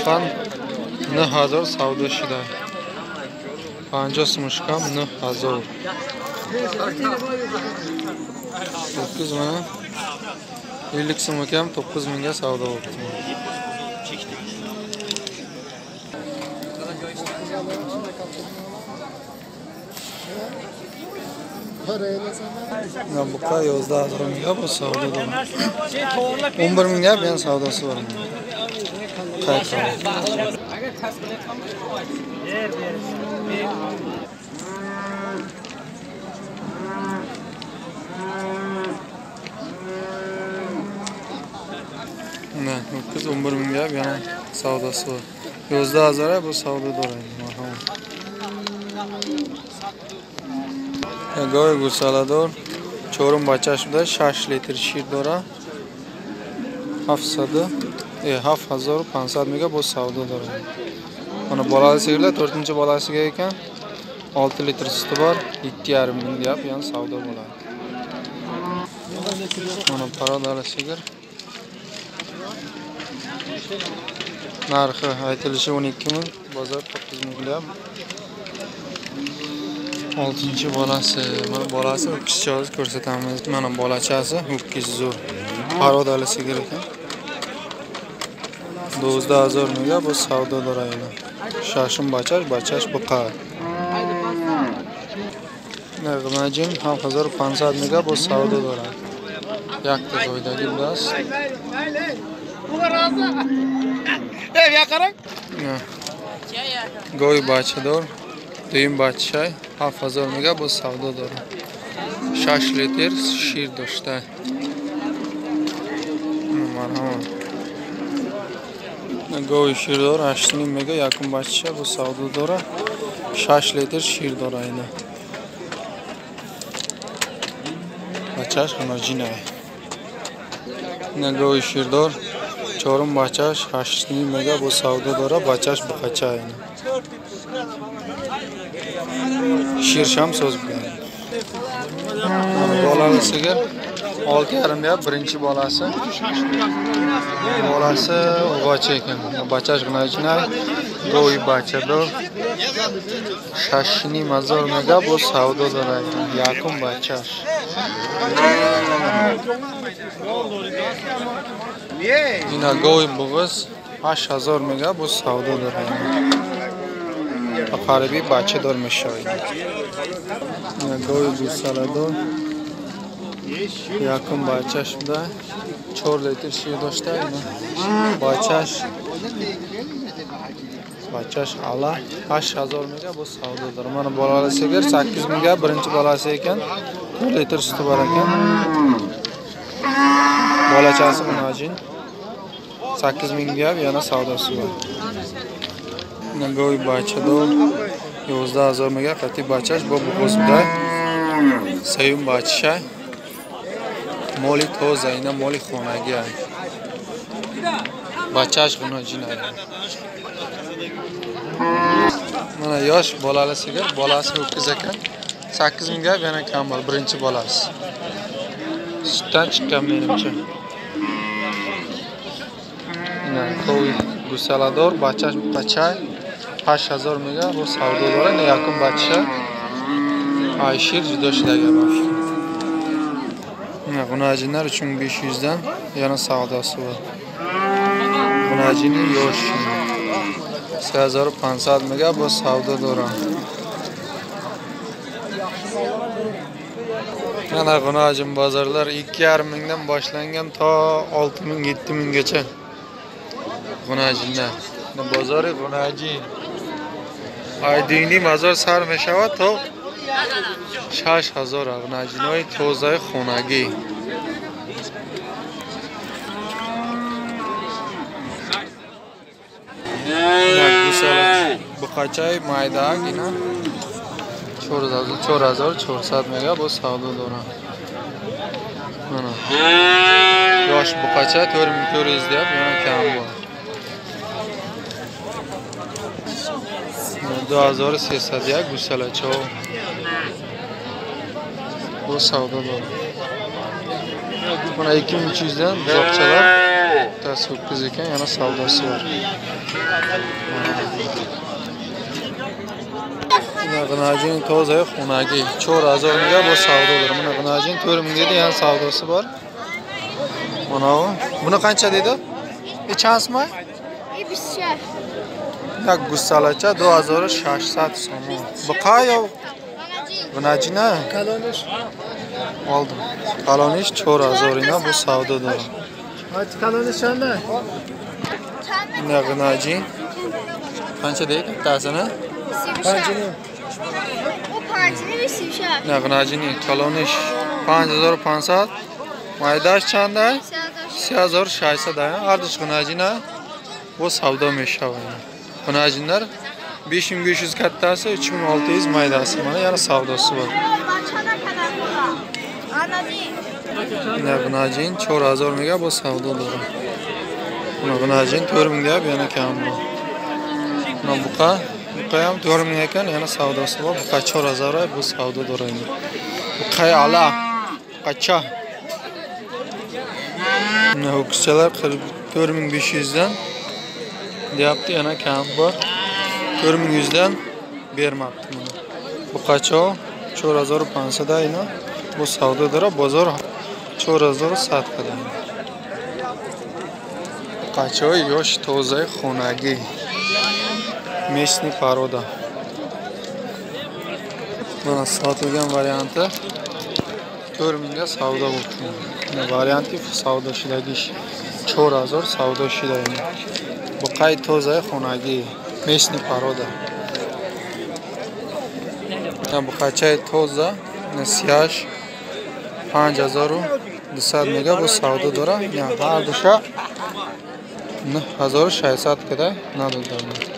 smushkan 9000 savdo shida. 50 smushkan 9000. 9 mana 50 so'm ham 9000 ga savdo bo'ldi. Bu kadar yozda hazırım ya bu savdo da. 11.000 ga ben savdosi var. Qayta. Ne, bu kız 11.000 ga ben savdosi var. Yozda hazır bu savdo doğraydı. Goy gusalador çorum bachashda 6 litr shir dora 7500 mega bu savdo dora. Mana bolasiga 4-chi bolasiga ekan 6 litr suti bor 2.5 ming deb yan savdo bo'ladi. Mana paradali sigir. Narxi aytilishi 12 ming, bozor 9 ming deb. 6-chi bolasi, mana bolasi o'kizchoz ko'rsatamiz. Mana bolachasi o'kiz zo'r. Parodali sigir ekan. 12000 mega bu savdo doraydi. Shashim bachash buqa. Nag'majin 7500 mega bu savdo doraydi. Yakta joydagi bilas. Ya qarang. Goy bachador. Düğün bahçe 7000 mega bu savdo dora. 6 litr shir doshta. Marhamat. Goy shir dora 8 mega yaqin bahçe bu savdo dora. 6 litr shir dora ina. Bachash xonajina. Goy shir dor çorum bachash 8 mega bu savdo dora. Bachash buqacha ina. Shirsham so'z bilan. Bolasiga 6.5 ya birinchi bolasi. Bolasi o'g'acha ekan. Bachash g'najna go'y bachado. Shashini mazor mega bu savdo doraydi. Yaqin bachash. Ina go'y bo'g'iz 8000 mega bu savdo doraydi. Qaribi bachador meshoydi. Go'y gusalador. Yaqin bachashda 4 litr shir do'shtaydi. Bachash ala 8000 mega bu savdodir. Mana bolasiga 8000 ga birinchi bolasi ekan. 4 litr suti bor ekan. Bolachasi munajin 8000 ga yana savdosi bor. Go'y bachador 11000 mega qati bachash bu bo'zda. Sayum bacha. Moli toza ina moli xonaga. Bachash xonajina. Mana yosh bolalasiga bolasi o'kiz ekan. 8000 ga yana kam bor birinchi bolasi. Sutdan chiqqan menimcha. Mana qo'y gusalador bachash bachay 8000 mega bu savdo bor. Yaqin bacha Ayshir juda ishlagan bor. G'unajinlar uchun 500 dan yana savdosi bor. G'unajini yosh 3500 mega bu savdo do'ron. Mana g'unajin bozorlar 2.5 mingdan boshlangan to 6000 7000 gacha. G'unajinlar. Bozori g'unajin. Aydini mazor sar meshava to 6000 g'unajinoy tozay xonagi. Buqachay maydagina 4400 mega bu savdo do'ron. Mana yosh buqacha 4400 deb yana kam bor. 2300 ya gusalacho. Bu savdo do'ron. Mana 2300 dan zoqchalar Bachasi 9 ekan, yana savdosi bor. Mana g'inajin toza xonagi 4000 mingga bu savdolar. Mana g'inajin 4000 dedi, yana savdosi bor. Mana bu. Buni qancha dedi? Chansmi? Yak gusalacha 2600 so'm. Bu qayo? G'inajina Kalonish. oldim. Kalonish 4000 mingga bu savdolar. Hadi kalonish qanday? Mana g'inajin qancha deydi bittasini? Panjini. O pancini bir sivşar. Mana g'inajin kalonish 5500. Maydash chanda? 3600 da. Ardish g'inajina bu savdo meshavaydi. G'inajinlar 5500 kattasi, 3600 maydasi. Mana yana savdosi bor. Bahçana kadar kola. Anladın. Mana g'inajin 4000 mingga bu savdolar. Mana g'inajin 4000 ga yana kam bor. Mana buqa ham 4000 ekan, yana savdosi bor. Buqa 4000 bu savdolar endi. Buqa ala qacha. Mana ho'kizchalar 4500 dan deyapti, yana kam bor. 4100 dan bermabdi mana. Bu qacho 4500 da ina. Bu savdolar bozor 4000 satkada. Qacho yosh toza xonagi. Mesni paroda. Mana sotilgan varianti 4000 ga savdo bo'ldi. Mana varianti savdoshidagi 4000 savdoshidagi. Bu qay toza xonagi. Mesni paroda. Bu qachay toza nasiyash 5200 mega bu savdo dora. Ya har dusha 1600 kadar nadıldı.